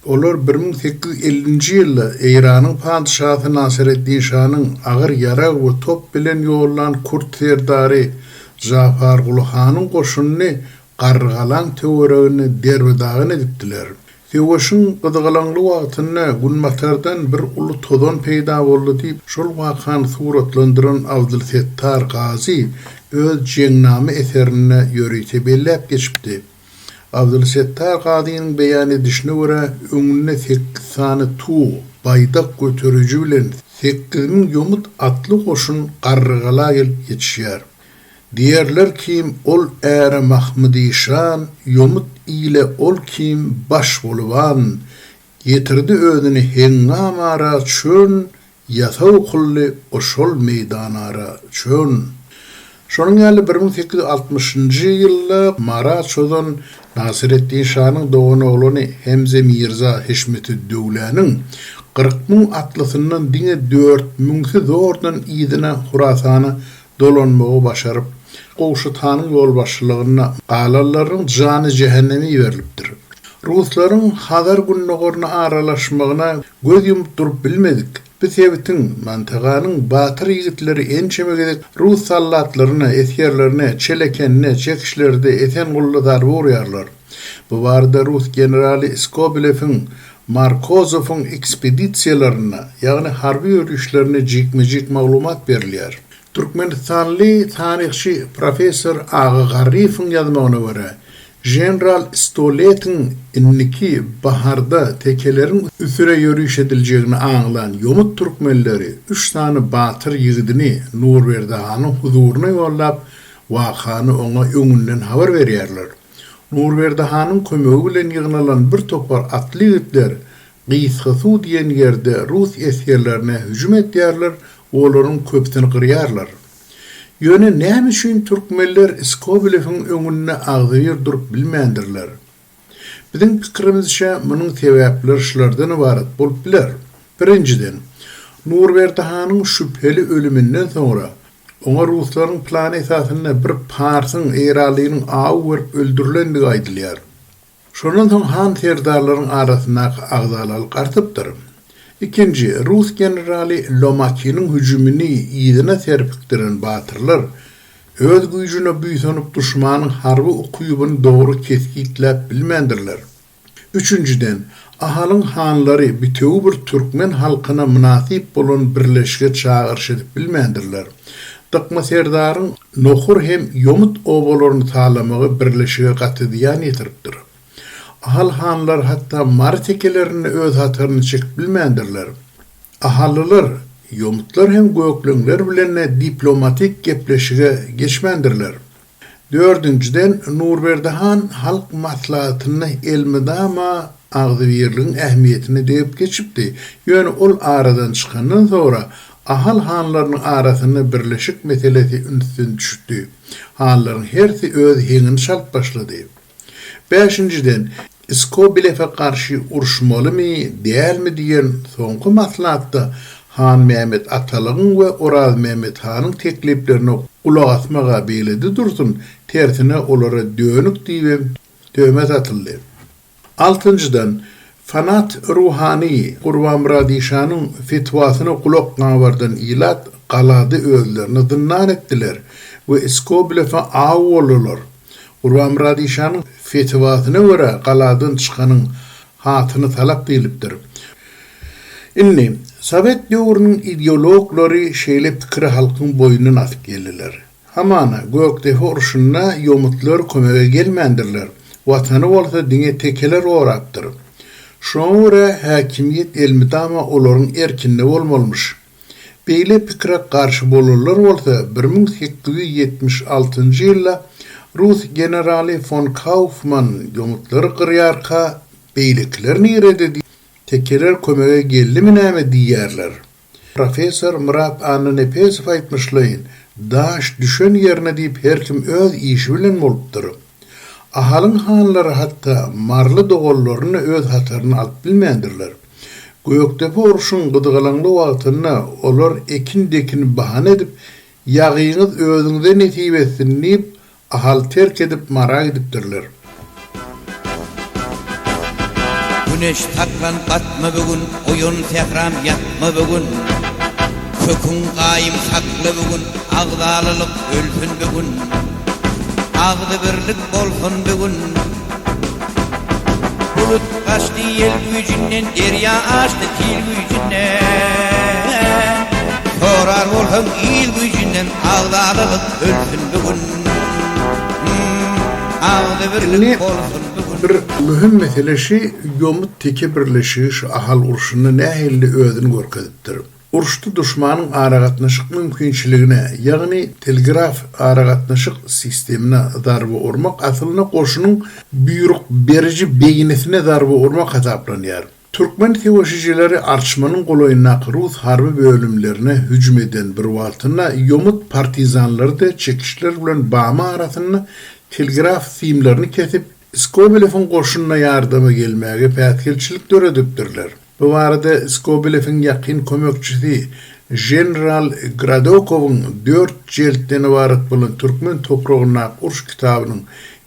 Olar 1850-nji ýylda Eýranyň padşahy Nasireddin Şanyň agyr ýarag we top bilen ýollan kurt serdary Jafar Ulu hanyň goşunyny gargalan töweregini derbedagyny edipdiler. Tegoşyň gydygalanly wagtyna Gunmatardan bir uly tozon peýda boldy diýip şol wakany suratlandyran Abdülsettar Gazi öz jeňname eserini ýörüýte bellep geçipdi. Abdülsettar Gazi'nin beýan edişine göre öňüne 8 sany tuğ, baydak götürüjü bilen 8.000 ýomut atly goşun garrygala gelip ýetişýär. Diýerler kim ol äre Mahmud Işan, ýomut ile ol kim baş boluban, getirdi özüni hengamara çön, ýataw kully oşol meydanara çön. Şonuň ýaly 1860-njy ýylda Maraçodan Nasireddin Şanyň doğan ogluny Hemze Mirza Heşmetüddöwlanyň 40.000 atlysyndan diňe 4.000 zordan ýydyna Hurasana dolanmagy başaryp, Gowşutanyň ýolbaşçylygyna galalaryň jany jehennemi berilipdir. Ruslaryň Hazar günnogoruna aralaşmagyna göz ýumyp durup bilmedik. Biz ebitin mantaganyň batyr ýigitleri ençemegedek Rus sallatlaryna, eskerlerine, çelekenine, çekişlerde eten gulladar urýarlar. Bu barada Rus generali Skobelev'in Markozov'un ekspedisiýalaryna, ýagny harby ýürüşlerine jikme-jik maglumat berilýär. Türkmenistanly tarihçi professor Ağa Garifiň ýazmagyna görä, General Stoletin inniki baharda tekelerin üsüre yürüyüş ediljegini aňlan Yomut Türkmenleri 3 tane batyr ýigidini Nurberdahan'ın huzuruna ýollap, wakany oňa öňünden habar berýärler. Nurberdahan'ın kömegi bilen ýygnalan bir topar atly ýigitler Gysgasu diýen ýerde Rus eskerlerine hüjüm etýärler, olaryň köpsini gyrýarlar. Ýöne näme üçin türkmenler Skobelev'in öňünde agdyr durup bilmendirler. Biziň pikirimizçe munyň sebäpleri şulardan ibaret bolup biler. Birinciden, Nurberdahan'ın şüpheli ölümünden sonra oňa Ruslaryň plany esasynda bir parsyň eralygynyň awy berip öldürilendigi aýdylýar. Şondan soň han serdarlaryň arasynda agdalalyk artypdyr. İkinci, Rus generali Lomakynyň hüjümini ýydyna serpikdiren batyrlar öz güýjüne büýsönüp duşmanyň harby ukuyubyny dogry keskitlep bilmendirler. Üçüncüden, ahalyň hanlary bütew bir türkmen halkyna münasip bolan birleşige çağırış edip bilmendirler. Dykma serdaryň nohur hem Yomut obalaryny talamagy birleşige gatydýan ýetiripdir. Ahal hanlar hatta martekelerini öz hatarını çekip bilmendirler. Ahalılar, Yomutlar hem gökleňler bilen diplomatik gepleşige geçmendirler. Dördüncüden, Nurberdahan halk maslahatyny elmidama agdybirligiň ähmiýetini deyip geçipdi. Ýöne ol aradan çykandan sonra ahal hanlarynyň arasyna birleşik meselesi ünsün düşdi. Hanlaryň hersi öz heňini şalt başlady. Beşinciden, Skobelev'e karşı uruşmalymy, dälmi diýen soňky maslahatda Han Mehmet Atalygyň we Oraz Mehmet Hanyň tekliplerine ulak asmaga beýledi dursun, tersine olara dönük diýip töhmet atyldy. Altıncıdan, Fanat Ruhani Gurban Radişanyň fetwasyny kulak gawardan ilat galady özlerini dynnan etdiler we Skobelev'e aw bolurlar. Gurban Radişanyň fetwasyna görä galadan çykanyň hatyny talap edilipdir. Inni Sovet döwrüniň ideologlary şeýle pikiri halkyň boýundan asyp geldiler. Hamana gökdefe uruşuna Yomutlar kömege gelmendirler. Watany bolsa diňe tekeler orapdyr. Şoňra häkimiýet elmidama olaryň erkinde bolmalymış. Beýle pikire garşy bolarlar bolsa 1876-njy ýylda Rus generali von Kaufmann Yomutlary gyrýarka beýliklerini ýeredi. Tekeler kömege geldimi näme diýerler. Professor Murat Annepesow aýtmyşlaýyn, daş düşen ýerine diýip her kim öz işi bilen bolupdyr. Ahalyň hanlary hatta marly dogolaryny öz hataryny alyp bilmendirler. Gökdepe uruşyň gydygalanly wagtyna olar ekin-dekini bahane edip, ýagyňyz özüňizde netip etsin diýip ahal terk edip mara gidipdirler. Güneş taklan batma bugün, oyun tehram yatma bugün. Kökün gaýym saklı bugün, agdalylyk ölsün bugün. Agdy birlik bolsun bugün. Bulut gaçdy el güýjünden, derýa açdy til güýjünden. Sorar bolsun il güýjünden, agdalylyk ölsün bugün. Agdy birlik bolsun. Bir mühim meselesi Yomut teke birleşigi şu ahal uruşunda nähilli özüni görkezipdir. Uruşda düşmanyň aragatnaşyk mümkinçiligine, ýagny telegraf aragatnaşyk sistemine darby urmak aslında goşunyň büýrük berici beýnesine darby urmak hasaplanýar. Türkmen tevaşicileri arçmanın golayına Rus harbi bölümlerine hücum eden bir wagtynda Yomut partizanları da çekişler bilen Bama arasında telgraf simlerini kesip Skobelev'in koşununa yardıma gelmege pätkilçilik töredipdirler. Bu arada Skobelev'in yakın kömekçisi General Gradokov'un 4 jeltten ibaret bolan Türkmen toprağına uruş kitabının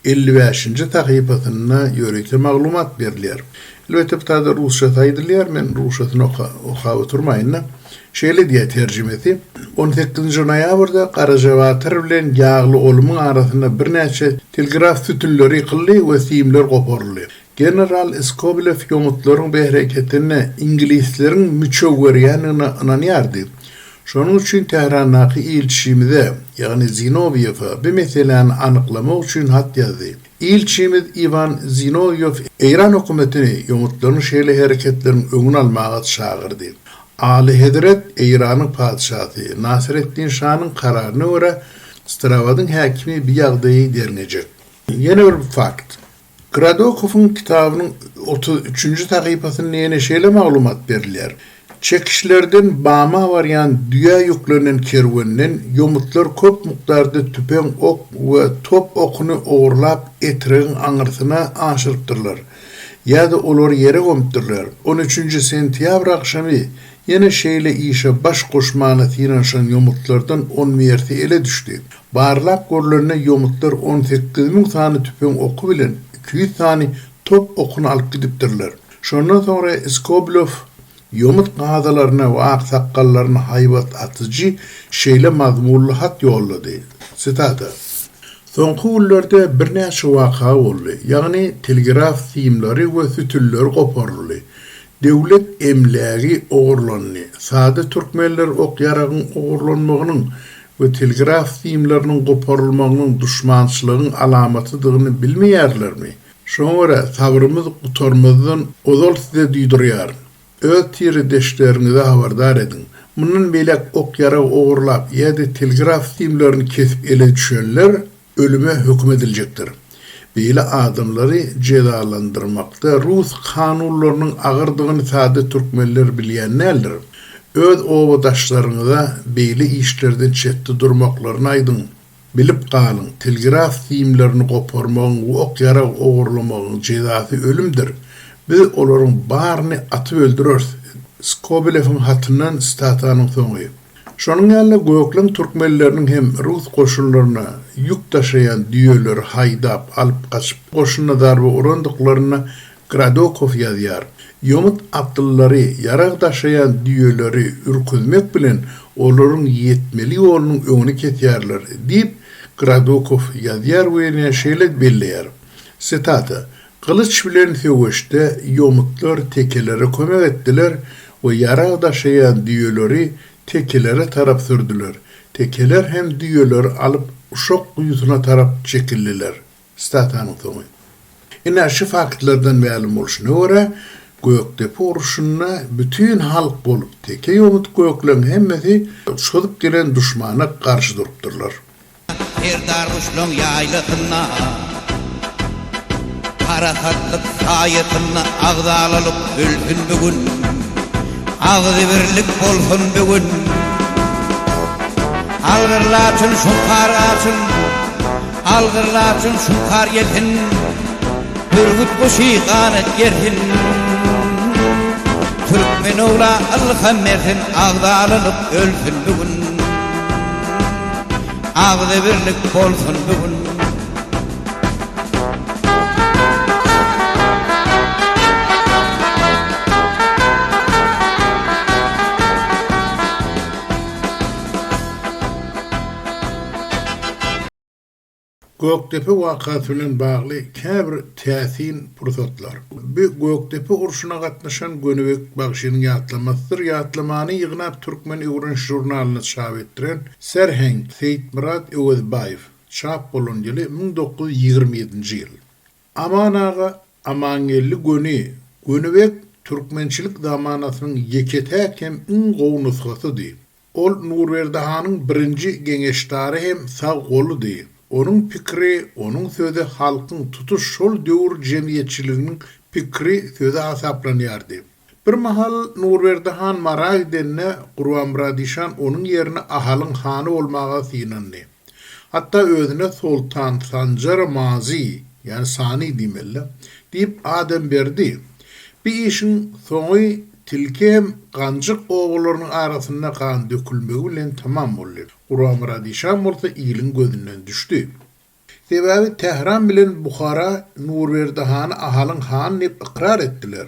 55. tahyipatına ýörekli maglumat berilýär. Elbette bu taýda Rusça taýdylýar, men Rusçasyny okap oturmaýyn. Şeýle diýe terjimesi 18 noýabrda Karajawatyr bilen Ýagly olumyň arasynda bir näçe telegraf tütünleri ýykyldy we simler goparly. General Skobelev ýomutlaryň bereketine ingilislerin müçewwerýanyna inanýardy. Şonuň üçin Tehranaky ilçimize, ýagny Zinoviyeva bir meseleni anyklamak üçin hat ýazdy. İlçimiz Ivan Zinoyev Eýran hökümetini ýomutlaryň şeýle hereketlerini öňüne almaga çagyrdy. Ali Hedret Eýranyň padşahy Nasireddin Şanyň kararyna görä Stravadyň häkimi bir ýagdaýy derinejek. Ýene bir fakt. Gradokov'un kitabının 33. tahyipatynda ýene şeýle maglumat berilýär. Çekişlerden Bama varýan düýä ýüklenen kerwenden ýomutlar köp mukdarda tüpen ok we top okuny ogurlap etiriň aňyrsyna aşyrypdyrlar. Ýa-da olar ýere gömüpdirler. 13. sentýabr akşamy ýene şeýle işe baş goşmany ýynaşan ýomutlardan 10 merti ele düşdi. Barlap görülene ýomutlar 18.000 sany tüpen oku bilen 200 sany top okuny alyp gidipdirler. Şondan sonra Skobelev ýomut gazalaryna we aksaqqallaryna haýbat atyjy şeýle mazmunly hat ýollady. Sitata. Soňky ýyllarda bir näçe waka boldy. Ýagny telegraf simleri we sütünler goparly. Dewlet emlägi ogurlandy. Sady türkmenler ok ýaragyň ogurlanmagynyň we telegraf simleriniň goparylmagynyň düşmançylygyň alamatydygyny bilmeýärlermi? Şoňra sabrymyz gutarmazdan ozal size diýdirýär. Öz tirideşlerinize haberdar edin. Bunun belek ok yara ogurlap ýa-da telegraf simlerini kesip ele düşenler ölüme hükmedilecektir. Beýle adamlary cezalandyrmakda Rus kanunlarynyň agyrdygyny sady türkmenler bilýänler. Öz owadaşlaryňyza beýle işlerden çetde durmaklaryny aýdyn. Bilip galyň, telegraf simlerini goparmagyň we ok yara ogurlamagyň cezasy ölümdir. Biz olaryň baryny atyp öldürür. Skobelew'in hatyndan statanyň soňy. Şonuň ýaly göklen türkmenleriniň hem Rus goşunlaryna ýük taşıyan düýeler haýdap alyp gaçyp goşuna darby urandyklaryna Gradokov ýazýar. Ýomut Abdullary ýarag taşıyan düýeleri ürküzmek bilen olaryň ýetmeli ýolunyň öňüne ketýärler diýip Gradokov ýazýar we şeýle belleýär. Sitata. Kılıç bilen söwüşde ýomutlar tekelere kömek etdiler we ýarag daşaýan düýeleri tekelere tarap sürdüler. Tekeler hem düýeler alyp uşak guýusyna tarap çekildiler. Statanyň soňy. Ine şu faktlardan ma'lum bolşuny görä, Göktepe uruşuna bütün halk bolup teke ýomut göklen hemmesi şodup gelen düşmana garşy durupdyrlar. Erdaruşluň ýaýlygyna Harakatlyk saýatyna agdalylyp ölsün bugün. Agdy birlik bolsun bugün. Algyrlaçyn şunkar açyn. Algyrlaçyn şunkar ýelhin. Hürgüt goşy ganet gerhin. Türkmen ola alham merhin agdalylyp ölsün bugün. Agdy birlik bolsun bugün. Göktepe wakatynyň bagly käbir täsin pursatlar. Bu Göktepe uruşuna gatnaşan Gönübek Bagşynyň ýatlamasdyr. Ýatlamany ýygnap Türkmen Öwren jurnalyna çap etdiren Serheng Seyitmurat Öwezbaýew çap bolan ýyly 1927-nji ýyl. Aman aga amangelli göni Gönübek türkmençilik zamanasynyň ýeketäk hem iň gowy nusgasydy. Ol Nurberdi hanyň birinji geňeşdary hem sag goludy. Onun pikri, onun sözü halkın tutuş şol döwür jemgyýetçiliginiň pikri sözü hasaplanýardy. Bir mahal Nurberdi Han maray denne Gurwamradişan onun yerine Ahalın hanı olmağa sinandy. Hatta özüne Sultan Sancar Mazi, yani Sani dimelle, deyip adem berdi. Bir işin soňy tilkem gancık oğullarının arasında kan dökülmegi bilen tamam boldy. Gurwamradişan bolsa ilin gözünden düştü. Sebebi Tehran bilen Bukhara Nurberdi Han'ı Ahalın han dep ikrar ettiler.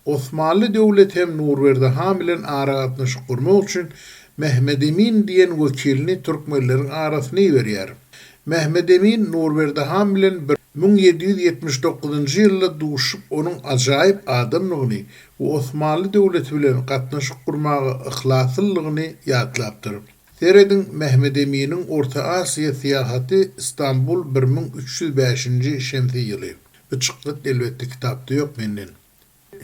Osmanlı döwleti hem Nurberdi Han bilen aragatnaşyk gurmak üçin Mehmed Emin diyen vekilini Türkmenlerin arasyna berýär. Mehmed Emin Nurberdi Han bilen 1779-njy ýylda duşup onun ajaýyp adamlygyny we Osmanlı döwleti bilen gatnaşyk gurmagy ihlaslylygyny ýatlapdyr. Seredin Mehmed Emin'in Orta Asya siýahaty İstanbul 1305-nji şemsi ýyly. Bu çykyt elbetde kitapda ýok menden.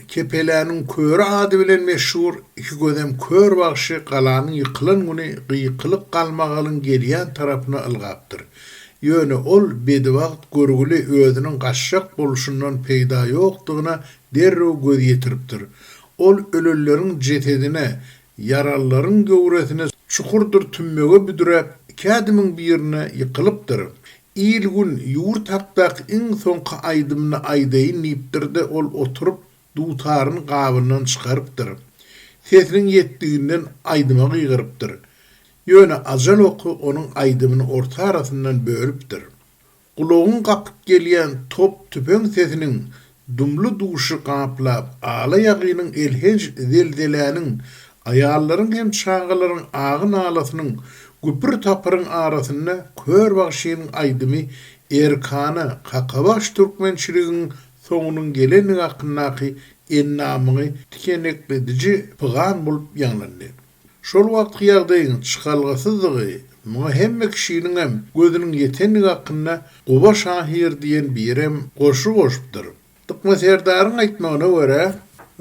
Kepeläniň köri ady bilen meşhur iki gözem kör bagşy galanyň ýykylan güni gyýkylyk galmagalyň gelýän tarapyna ylgapdyr. Ýöne ol bedwagt görgüli özüniň gaçşak boluşundan peýda ýokdugyna derrew göz ýetiripdir. Ol ölülleriň jetedine, yarallaryň göwresine çukurdur tümmege büdürep, kädimiň birine ýykylypdyr. İl gün ýurt tapdak iň soňky aýdymyny aýdaýyn diýipdirde ol oturup dutaryny gabyndan çykarypdyr. Sesiniň ýetdiginden aýdyma gyýgyrypdyr. Ýöne ajan oku onuň aýdymyny orta arasyndan bölüpdir. Gulagyň gapyp gelýän top tüpeň sesiniň dumly duşy gaplap, ala ýagynyň elhenç zelzeläniň, aýallaryň hem çağalaryň agyň alasynyň güpür tapyryň arasynda kör bagşynyň aýdymy erkana, Kakabaş türkmençiligiň soňunyň geleni hakyndaky ennamyny tikenekledici pygan bolup ýanglandy. Şol wagt ýagdaýyň çykalgysyzlygy muňa hemme kişiniň hem gözüniň ýetenligi hakynda Goba Şahir diýen birem goşu goşupdyr. Tıkma serdaryň aýtmagyna görä,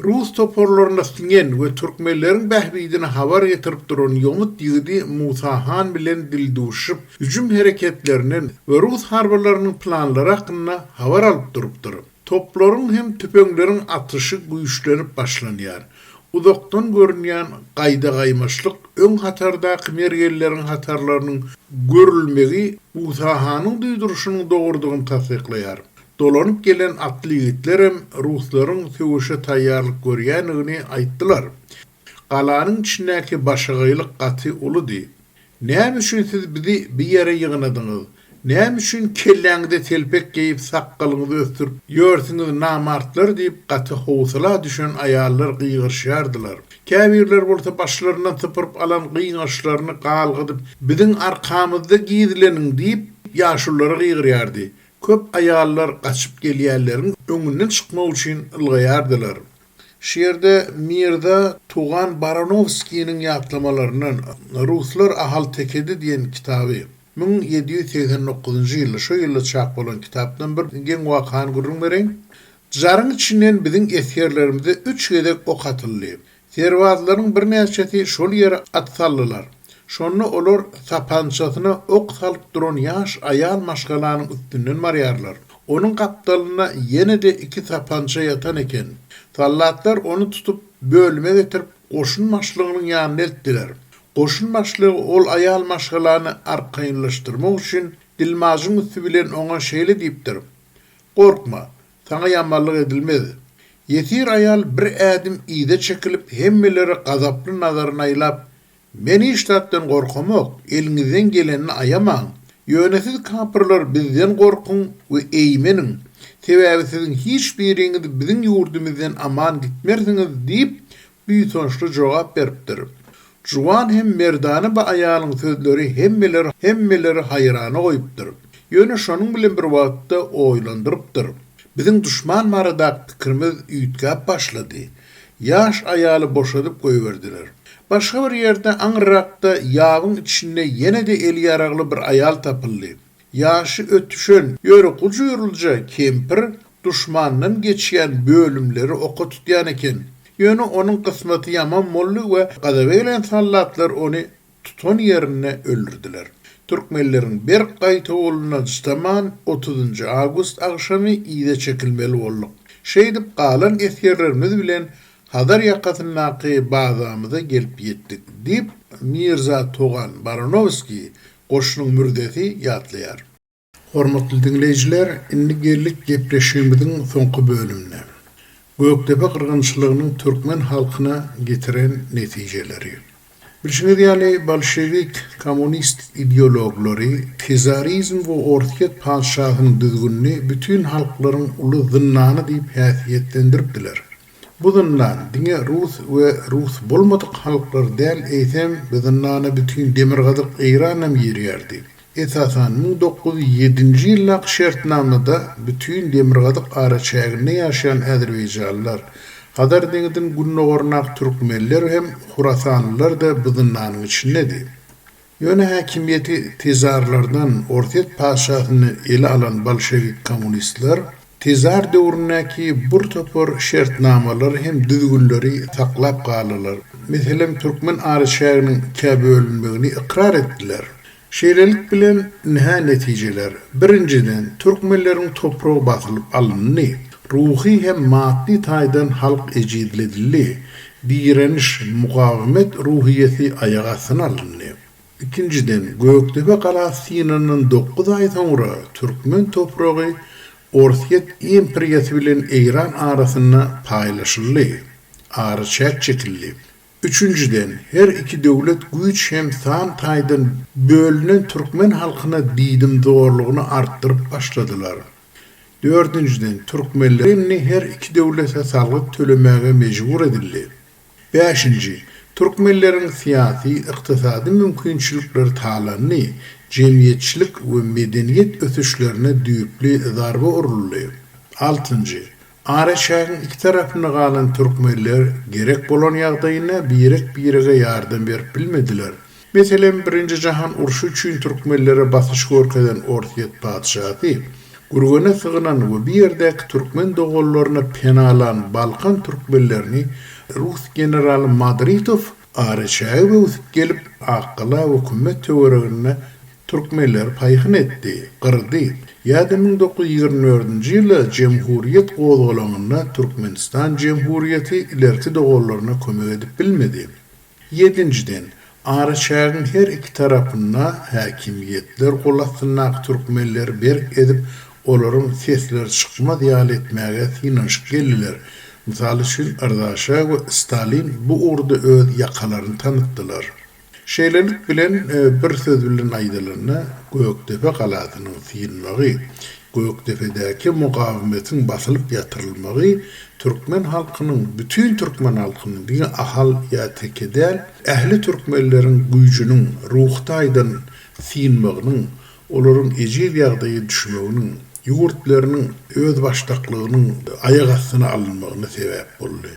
Rus toporlaryna siňen we türkmenleriň bähbidine habar getirip duran Ýomut ýigidi Musa Han bilen dilduşyp, hüjüm hereketlerinden we Rus harbylarynyň planlary hakynda habar alyp durupdyr. Toplaryň hem tüpeňleriň atışy güýçlenip başlanýar. Uzaktan görünýän gaýda gaýmaşlyk öň hatardaky mergelleriň hatarlarynyň görülmegi Musa Hanyň duýduruşynyň dogrudygyny tasdiklaýar. Dolanyp gelen atly ýigitler hem ruslaryň söwüşe taýýarlyk görýänligini aýtdylar. Galanyň içindäki başagaýlyk gaty ulydy. Näme üçin siz bizi bir ýere ýygnadyňyz? Näme üçin kelläňizde telpek geýip sakkalyňyzy östürip ýörsiňiz namartlar diýip gaty howsala düşen aýallar gyýgyrşýardylar. Käbirler bolsa başlaryndan sypyryp alan gyýňaşlaryny galgydyp biziň arkamyzda giýdilenin diýip ýaşullara gyýgyrýardy. Köp aýallar gaçyp gelýärleriň öňünden çykmak üçin ylgaýardylar. Şerde Mirza Tugan Baranovskiýiň ýatlamalarynyň Ruslar ahal tekedi diýen kitaby 1789-njy ýylda şo ýylda çap bolan kitapdan bir gen wakany görüňmeriň. Jaryň içinden biziň eskerlerimizde 3 gedek ok atyldy. Serwazlaryň bir näçesi şol ýere atsallylar. Şonu olar tapançasyna ok salyp duran ýaş aýal maşgalanyň üstünden marýarlar. Onuň gapdalyna ýene-de 2 tapança ýatan eken. Sallatlar onu tutup bölüme getirip goşun maşlygynyň ýanyna eltdiler. Goşun maşlygy ol aýal maşgalany arkaýynlaşdyrmak üçin dilmazyn üstü bilen oňa şeýle diýipdir. Gorkma, sana ýamanlyk edilmez. Ýetir aýal bir ädim ýyda çekilip hemmeleri gazaply nazaryna aýlap, "Meni iştatdan gorkamak, eliňizden geleni aýamaň. Ýönesiz kapyrlar bizden gorkun we eýmenin. Sebäbi siziň hiç biriňiz biziň ýurdumyzdan aman gitmersiňiz" diýip büýüsoňçly jogap beripdir. Juwan hem merdany ba aýalyň sözleri hemmeleri haýrana goýupdyr. Ýöne şonuň bilen bir wagtda oýlandyrypdyr. Biziň duşman marada pikirimiz üýtgäp başlady. Ýaş aýaly boşadyp goýberdiler. Başga bir ýerde aňrakda ýagyň içinde ýene-de el ýaragly bir aýal tapyldy. Ýaşy ötüşen, ýöre gujurulja kempir duşmandan geçýän bölümleri oka tutýan eken. Ýöne onuň kysmaty ýaman molly we gadawelen sallatlar ony tutan ýerine öldürdiler. Türkmenleriň bir gaýta olunan Staman 30 awgust agşamy ýyda çekilmeli bolduk. Şeýdip galan eskerlerimiz bilen Hadar yakatınaki bağdamıda gelip yettik deyip Mirza Toğan Baranovski koşunun mürdeti yatlayar. Hormatly dinleyijiler, indi geldik gepleşigimizin soňky bölümine. Göktepe kırgınçylygynyň türkmen halkyna getiren netijeleri. Bilşiňiz ýaly bolşewik kommunist ideologlary tezarizm we ortiyet padşahynyň düzgünni bütün halklaryň uly zynnany diýip häsiýetlendiripdiler. Bu zynnan diňe Rus we Rus bolmadyk halklar däl eýsem bu zynnany bütün demirgazyk Eýranam ýerýärdi. Esasan 1907-nji ýyllaky şertnamada bütün demirgazyk araçäginde ýaşaýan Azerbaýjanlylar, Hadar deňiziň günnogornak türkmenler hem Hurasanlylar da bu zynnanyň içindedir. Ýöne häkimiýeti tezarlardan ortiyet paşahyny ele alan bolşewik kommunistler tezar döwründäki bir topor şertnamalar hem düzgünleri saklap galylar. Meselem türkmen araçäginiň kä bölünmegini ikrar etdiler. Şeýlelik bilen nähä netijeler? Birinciden, türkmenleriň topragy basylyp alyndy. Ruhi hem maddi taýdan halk ejidledildi. Direniş, mugawemet ruhiyeti ayaga synalyndy. İkinciden, Göktepe galasynyň 9 ay soňra türkmen topragy Ortiyet imperiyeti bilen Eýran arasyna paýlaşyldy. Araçak çekildi. Üçüncüden, her iki döwlet güýç hem san taýdan bölünen türkmen halkyna diýdim zorlugyny artdyryp başladylar. Dördüncüden, türkmenler her iki döwlete salgyk tölemäge mejbur edildi. Beşinci, türkmenleriň syýasy, ykdysady mümkinçilikleri talanny, cemiyetçilik we medeniýet ösüşlerine düýpli zarba uruldy. Altıncı, Araçagyň iki tarapyna galan türkmenler gerek bolan ýagdaýyna birege ýardam berip bilmediler. Meselem 1-nji jahan urşy üçin türkmenlere basyş görkezden ortiyet padşahy, gurgana sygynan we bir ýerdäki türkmen dogallaryna penalan Balkan türkmenlerini Rus generaly Madritov Araçagy öwsüp gelip akla hökümet töweregine türkmenler paýhyn etdi, gyrdy. Ýa-da 1924-nji ýyly Jemhuriyet gozgolanyna Türkmenistan Jemhuriyeti ilerki dogallaryna kömek edip bilmedi. 7-njiden, Araçagyň her iki tarapyna häkimiýetler golasynak türkmenler berk edip olaryň sesleri çykmaz ýaly etmäge synanyşyp geldiler. Misal üçin Ardaşa we Stalin bu urda öz ýakalaryny tanıtdylar. Şeýlelik bilen bir söz bilen aýdylyna Göktepe galasynyň synmagy, Göktepedäki mugawametiň basylyp ýatyrylmagy türkmen halkynyň, bütün türkmen halkynyň diňe ahal ýa tekedel ähli türkmenleriň güýjüniň ruhtaýdan synmagynyň, olaryň ejid ýagdaýy düşmeginiň, ýurtlarynyň öz başdaklygynyň aýag astyna alynmagyna sebäp boldy.